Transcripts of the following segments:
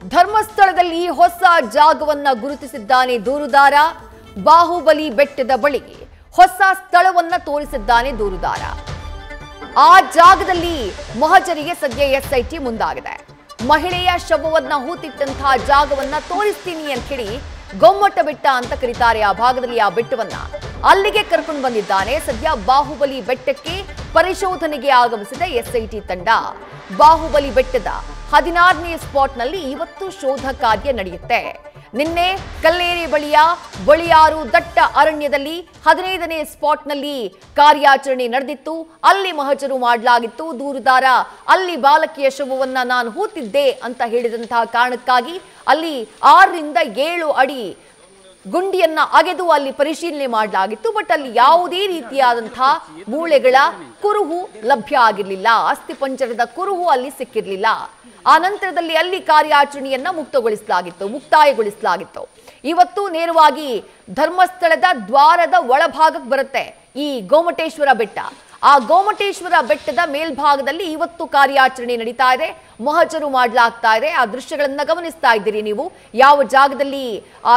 ಧರ್ಮಸ್ಥಳದಲ್ಲಿ ಹೊಸ ಜಾಗವನ್ನ ಗುರುತಿಸಿದ್ದಾನೆ ದೂರುದಾರ. ಬಾಹುಬಲಿ ಬೆಟ್ಟದ ಬಳಿ ಹೊಸ ಸ್ಥಳವನ್ನ ತೋರಿಸಿದ್ದಾನೆ ದೂರುದಾರ. ಆ ಜಾಗದಲ್ಲಿ ಮಹಜರಿಗೆ ಸದ್ಯ ಎಸ್ಐಟಿ ಮುಂದಾಗಿದೆ. ಮಹಿಳೆಯ ಶವವನ್ನ ಹೂತಿಟ್ಟಂತಹ ಜಾಗವನ್ನ ತೋರಿಸ್ತೀನಿ ಅಂತ ಹೇಳಿ ಗೊಮ್ಮಟ ಬೆಟ್ಟ ಅಂತ ಕರೀತಾರೆ ಆ ಭಾಗದಲ್ಲಿ ಆ ಬೆಟ್ಟವನ್ನ. ಅಲ್ಲಿಗೆ ಕರ್ಕೊಂಡು ಬಂದಿದ್ದಾನೆ. ಸದ್ಯ ಬಾಹುಬಲಿ ಬೆಟ್ಟಕ್ಕೆ ಪರಿಶೋಧನೆಗೆ ಆಗಮಿಸಿದ ಎಸ್ಐಟಿ ತಂಡ. ಬಾಹುಬಲಿ ಬೆಟ್ಟದ 16ನೇ ಸ್ಪಾಟ್ನಲ್ಲಿ ಇವತ್ತು ಶೋಧ ಕಾರ್ಯ ನಡೆಯುತ್ತೆ. ನಿನ್ನೆ ಕಲ್ಲೇರಿ ಬಳಿಯ ಬಳಿಯಾರು ದಟ್ಟ ಅರಣ್ಯದಲ್ಲಿ 15ನೇ ಸ್ಪಾಟ್ನಲ್ಲಿ ಕಾರ್ಯಾಚರಣೆ ನಡೆದಿತ್ತು. ಅಲ್ಲಿ ಮಹಜರು ಮಾಡಲಾಗಿತ್ತು. ದೂರುದಾರ ಅಲ್ಲಿ ಬಾಲಕಿಯ ಶವವನ್ನ ನಾನು ಹೂತಿದ್ದೆ ಅಂತ ಹೇಳಿದಂತಹ ಕಾರಣಕ್ಕಾಗಿ ಅಲ್ಲಿ 6 ರಿಂದ 7 ಅಡಿ ಗುಂಡಿಯನ್ನ ಅಗೆದು ಅಲ್ಲಿ ಪರಿಶೀಲನೆ ಮಾಡಲಾಗಿತ್ತು. ಬಟ್ ಅಲ್ಲಿ ಯಾವುದೇ ರೀತಿಯಾದಂತಹ ಮೂಳೆಗಳ ಕುರುಹು ಲಭ್ಯ ಆಗಿರಲಿಲ್ಲ. ಅಸ್ಥಿ ಪಂಜರದ ಕುರುಹು ಅಲ್ಲಿ ಸಿಕ್ಕಿರಲಿಲ್ಲ. ಆ ನಂತರದಲ್ಲಿ ಅಲ್ಲಿ ಕಾರ್ಯಾಚರಣೆಯನ್ನ ಮುಕ್ತಾಯಗೊಳಿಸಲಾಗಿತ್ತು. ಇವತ್ತು ನೇರವಾಗಿ ಧರ್ಮಸ್ಥಳದ ದ್ವಾರದ ಒಳಭಾಗಕ್ಕೆ ಬರುತ್ತೆ ಈ ಗೋಮಟೇಶ್ವರ ಬೆಟ್ಟ. ಆ ಗೋಮಟೇಶ್ವರ ಬೆಟ್ಟದ ಮೇಲ್ಭಾಗದಲ್ಲಿ ಇವತ್ತು ಕಾರ್ಯಾಚರಣೆ ನಡೀತಾ ಇದೆ. ಮಹಜರು ಮಾಡಲಾಗ್ತಾ ಇದೆ. ಆ ದೃಶ್ಯಗಳನ್ನ ಗಮನಿಸ್ತಾ ಇದ್ದೀರಿ ನೀವು. ಯಾವ ಜಾಗದಲ್ಲಿ ಆ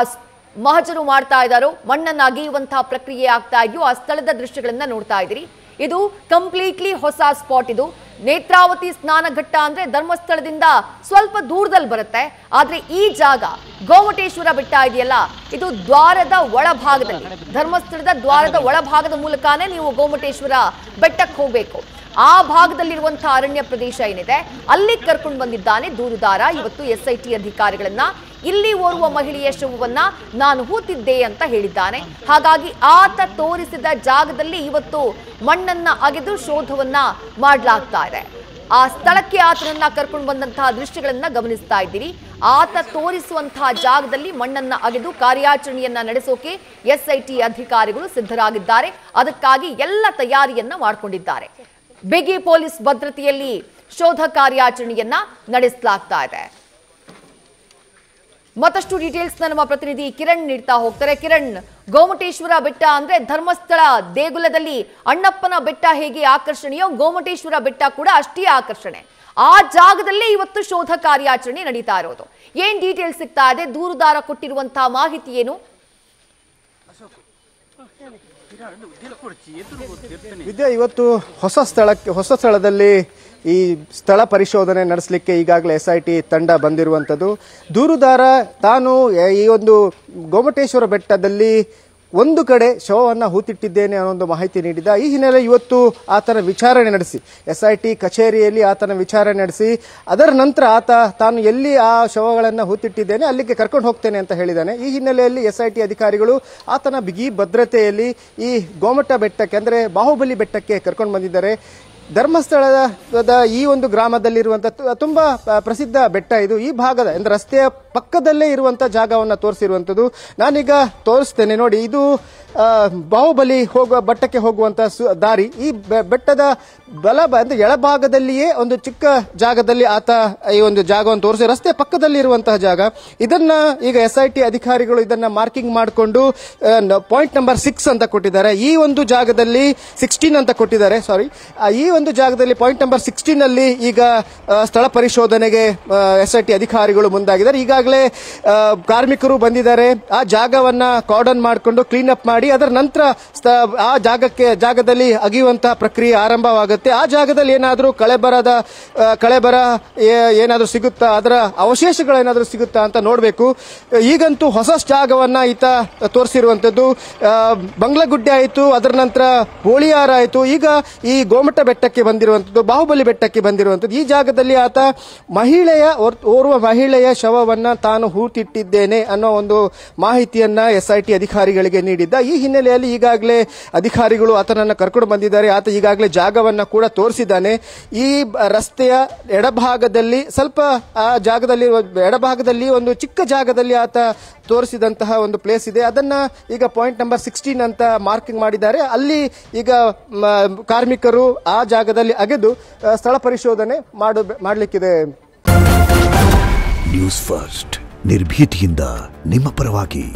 ಮಹಜರು ಮಾಡ್ತಾ ಇದ್ದಾರೋ, ಮಣ್ಣನ್ನು ಅಗೆಯುವಂತಹ ಪ್ರಕ್ರಿಯೆ ಆಗ್ತಾ ಇದೆಯೋ ಆ ಸ್ಥಳದ ದೃಶ್ಯಗಳನ್ನ ನೋಡ್ತಾ ಇದ್ದೀರಿ. ಇದು ಕಂಪ್ಲೀಟ್ಲಿ ಹೊಸ ಸ್ಪಾಟ್. ಇದು ನೇತ್ರಾವತಿ ಸ್ನಾನಘಟ್ಟ ಅಂದ್ರೆ ಧರ್ಮಸ್ಥಳದಿಂದ ಸ್ವಲ್ಪ ದೂರದಲ್ಲಿ ಬರುತ್ತೆ. ಆದ್ರೆ ಈ ಜಾಗ ಗೋಮಟೇಶ್ವರ ಬೆಟ್ಟ ಇದೆಯಲ್ಲ, ಇದು ದ್ವಾರದ ಒಳಭಾಗದಲ್ಲಿ, ಧರ್ಮಸ್ಥಳದ ದ್ವಾರದ ಒಳಭಾಗದ ಮೂಲಕನೇ ನೀವು ಗೋಮಟೇಶ್ವರ ಬೆಟ್ಟಕ್ಕೆ ಹೋಗ್ಬೇಕು. ಆ ಭಾಗದಲ್ಲಿರುವಂತಹ ಅರಣ್ಯ ಪ್ರದೇಶ ಏನಿದೆ ಅಲ್ಲಿ ಕರ್ಕೊಂಡು ಬಂದಿದ್ದಾನೆ ದೂರುದಾರ ಇವತ್ತು ಎಸ್ಐಟಿ ಅಧಿಕಾರಿಗಳನ್ನ. ಇಲ್ಲಿ ಓರ್ವ ಮಹಿಳೆಯ ಶವವನ್ನ ನಾನು ಹೂತಿದ್ದೆ ಅಂತ ಹೇಳಿದ್ದಾನೆ. ಹಾಗಾಗಿ ಆತ ತೋರಿಸಿದ ಜಾಗದಲ್ಲಿ ಇವತ್ತು ಮಣ್ಣನ್ನ ಅಗೆದು ಶೋಧವನ್ನ ಮಾಡಲಾಗ್ತಾ ಇದೆ. ಆ ಸ್ಥಳಕ್ಕೆ ಆತನನ್ನ ಕರ್ಕೊಂಡು ಬಂದಂತಹ ದೃಶ್ಯಗಳನ್ನ ಗಮನಿಸ್ತಾ ಇದ್ದೀರಿ. ಆತ ತೋರಿಸುವಂತಹ ಜಾಗದಲ್ಲಿ ಮಣ್ಣನ್ನ ಅಗೆದು ಕಾರ್ಯಾಚರಣೆಯನ್ನ ನಡೆಸೋಕೆ ಎಸ್ಐಟಿ ಅಧಿಕಾರಿಗಳು ಸಿದ್ಧರಾಗಿದ್ದಾರೆ. ಅದಕ್ಕಾಗಿ ಎಲ್ಲ ತಯಾರಿಯನ್ನ ಮಾಡಿಕೊಂಡಿದ್ದಾರೆ. ಬಿಗಿ ಪೊಲೀಸ್ ಭದ್ರತೆಯಲ್ಲಿ ಶೋಧ ಕಾರ್ಯಾಚರಣೆಯನ್ನ ನಡೆಸಲಾಗ್ತಾ ಇದೆ. ಮತ್ತಷ್ಟು ಡೀಟೇಲ್ಸ್ ನಮ್ಮ ಪ್ರತಿನಿಧಿ ಕಿರಣ್ ನೀಡ್ತಾ ಹೋಗ್ತಾರೆ. ಕಿರಣ್, ಗೋಮಟೇಶ್ವರ ಬೆಟ್ಟ ಅಂದ್ರೆ ಧರ್ಮಸ್ಥಳ ದೇಗುಲದಲ್ಲಿ ಅಣ್ಣಪ್ಪನ ಬೆಟ್ಟ ಹೇಗೆ ಆಕರ್ಷಣೆಯೋ ಗೋಮಟೇಶ್ವರ ಬೆಟ್ಟ ಕೂಡ ಅಷ್ಟೇ ಆಕರ್ಷಣೆ. ಆ ಜಾಗದಲ್ಲೇ ಇವತ್ತು ಶೋಧ ಕಾರ್ಯಾಚರಣೆ ನಡೀತಾ ಇರೋದು. ಏನ್ ಡೀಟೇಲ್ಸ್ ಸಿಗ್ತಾ ಇದೆ? ದೂರುದಾರ ಕೊಟ್ಟಿರುವಂತಹ ಮಾಹಿತಿ ಏನು? ವಿದ್ಯಾ, ಇವತ್ತು ಹೊಸ ಸ್ಥಳದಲ್ಲಿ ಈ ಸ್ಥಳ ಪರಿಶೋಧನೆ ನಡೆಸಲಿಕ್ಕೆ ಈಗಾಗಲೇ ಎಸ್ಐಟಿ ತಂಡ ಬಂದಿರುವಂಥದ್ದು. ದೂರುದಾರ ತಾನು ಈ ಒಂದು ಗೋಮಟೇಶ್ವರ ಬೆಟ್ಟದಲ್ಲಿ ಒಂದು ಕಡೆ ಶವವನ್ನು ಹೂತಿಟ್ಟಿದ್ದೇನೆ ಅನ್ನೋ ಒಂದು ಮಾಹಿತಿ ನೀಡಿದ. ಈ ಹಿನ್ನೆಲೆ ಇವತ್ತು ಆತನ ವಿಚಾರಣೆ ನಡೆಸಿ ಎಸ್ಐಟಿ ಕಚೇರಿಯಲ್ಲಿ ಆತನ ವಿಚಾರಣೆ ನಡೆಸಿ ಅದರ ನಂತರ ತಾನು ಎಲ್ಲಿ ಆ ಶವಗಳನ್ನು ಹೂತಿಟ್ಟಿದ್ದೇನೆ ಅಲ್ಲಿಗೆ ಕರ್ಕೊಂಡು ಹೋಗ್ತೇನೆ ಅಂತ ಹೇಳಿದ್ದಾನೆ. ಈ ಹಿನ್ನೆಲೆಯಲ್ಲಿ ಎಸ್ಐಟಿ ಅಧಿಕಾರಿಗಳು ಆತನ ಬಿಗಿ ಭದ್ರತೆಯಲ್ಲಿ ಈ ಗೋಮಟ ಬೆಟ್ಟಕ್ಕೆ ಅಂದರೆ ಬಾಹುಬಲಿ ಬೆಟ್ಟಕ್ಕೆ ಕರ್ಕೊಂಡು ಬಂದಿದ್ದಾರೆ. ಧರ್ಮಸ್ಥಳದ ಈ ಒಂದು ಗ್ರಾಮದಲ್ಲಿರುವಂತಹ ತುಂಬಾ ಪ್ರಸಿದ್ಧ ಬೆಟ್ಟ ಇದು. ಈ ಭಾಗದ ಅಂದ್ರೆ ರಸ್ತೆಯ ಪಕ್ಕದಲ್ಲೇ ಇರುವಂತ ಜಾಗವನ್ನು ತೋರಿಸಿರುವಂಥದ್ದು. ನಾನೀಗ ತೋರಿಸ್ತೇನೆ ನೋಡಿ. ಇದು ಬಾಹುಬಲಿ ಬೆಟ್ಟಕ್ಕೆ ಹೋಗುವಂತ ದಾರಿ. ಈ ಬೆಟ್ಟದ ಅಂದ್ರೆ ಎಳಭಾಗದಲ್ಲಿಯೇ ಒಂದು ಚಿಕ್ಕ ಜಾಗದಲ್ಲಿ ಆತ ಈ ಒಂದು ಜಾಗವನ್ನು ತೋರಿಸಿ ರಸ್ತೆ ಪಕ್ಕದಲ್ಲಿ ಇರುವಂತಹ ಜಾಗ. ಇದನ್ನ ಈಗ ಎಸ್ಐಟಿ ಅಧಿಕಾರಿಗಳು ಇದನ್ನ ಮಾರ್ಕಿಂಗ್ ಮಾಡಿಕೊಂಡು ಪಾಯಿಂಟ್ ನಂಬರ್ 6 ಅಂತ ಕೊಟ್ಟಿದ್ದಾರೆ. ಈ ಒಂದು ಜಾಗದಲ್ಲಿ 16 ಅಂತ ಕೊಟ್ಟಿದ್ದಾರೆ. ಸಾರಿ, ಈ ಒಂದು ಜಾಗದಲ್ಲಿ ಪಾಯಿಂಟ್ ನಂಬರ್ 16 ನಲ್ಲಿ ಈಗ ಸ್ಥಳ ಪರಿಶೋಧನೆಗೆ ಎಸ್ಐಟಿ ಅಧಿಕಾರಿಗಳು ಮುಂದಾಗಿದ್ದಾರೆ. ಈಗಾಗಲೇ ಕಾರ್ಮಿಕರು ಬಂದಿದ್ದಾರೆ. ಆ ಜಾಗವನ್ನ ಕಾರ್ಡನ್ ಮಾಡಿಕೊಂಡು ಕ್ಲೀನ್ ಅಪ್ ಮಾಡಿ ಅದರ ನಂತರ ಆ ಜಾಗದಲ್ಲಿ ಅಗಿಯುವಂತಹ ಪ್ರಕ್ರಿಯೆ ಆರಂಭವಾಗುತ್ತೆ. ಆ ಜಾಗದಲ್ಲಿ ಏನಾದರೂ ಕಳೆಬರ ಏನಾದರೂ ಸಿಗುತ್ತಾ, ಅದರ ಅವಶೇಷಗಳೇನಾದರೂ ಸಿಗುತ್ತಾ ಅಂತ ನೋಡಬೇಕು. ಈಗಂತೂ ಹೊಸ ಜಾಗವನ್ನ ಈತ ತೋರಿಸಿರುವಂತದ್ದು. ಬಂಗ್ಲಗುಡ್ಡೆ ಆಯಿತು, ಅದರ ನಂತರ ಬೋಳಿಯಾರ ಆಯಿತು, ಈಗ ಈ ಗೋಮಟ ಬೆಟ್ಟಕ್ಕೆ ಬಂದಿರುವಂತದ್ದು, ಬಾಹುಬಲಿ ಬೆಟ್ಟಕ್ಕೆ ಬಂದಿರುವಂತದ್ದು. ಈ ಜಾಗದಲ್ಲಿ ಆತ ಓರ್ವ ಮಹಿಳೆಯ ಶವವನ್ನ ತಾನು ಹೂತಿಟ್ಟಿದ್ದೇನೆ ಅನ್ನೋ ಒಂದು ಮಾಹಿತಿಯನ್ನ ಎಸ್ಐಟಿ ಅಧಿಕಾರಿಗಳಿಗೆ ನೀಡಿದ್ದ. ಈ ಹಿನ್ನೆಲೆಯಲ್ಲಿ ಈಗಾಗಲೇ ಅಧಿಕಾರಿಗಳು ಆತನನ್ನ ಕರ್ಕೊಂಡು ಬಂದಿದ್ದಾರೆ. ಆತ ಈಗಾಗಲೇ ಜಾಗವನ್ನ ಕೂಡ ತೋರಿಸಿದ್ದಾನೆ. ಈ ರಸ್ತೆಯ ಎಡಭಾಗದಲ್ಲಿ ಸ್ವಲ್ಪ ಆ ಜಾಗದಲ್ಲಿ ಎಡಭಾಗದಲ್ಲಿ ಒಂದು ಚಿಕ್ಕ ಜಾಗದಲ್ಲಿ ಆತ ತೋರಿಸಿದಂತಹ ಒಂದು ಪ್ಲೇಸ್ ಇದೆ. ಅದನ್ನ ಈಗ ಪಾಯಿಂಟ್ ನಂಬರ್ 16 ಅಂತ ಮಾರ್ಕಿಂಗ್ ಮಾಡಿದ್ದಾರೆ. ಅಲ್ಲಿ ಈಗ ಕಾರ್ಮಿಕರು ಆ ಜಾಗದಲ್ಲಿ ಅಗೆದು ಸ್ಥಳ ಪರಿಶೋಧನೆ ಮಾಡಲಿಕ್ಕಿದೆ. ನ್ಯೂಸ್ ಫಸ್ಟ್ ನಿರ್ಭೀತಿಯಿಂದ ನಿಮ್ಮ ಪರವಾಗಿ.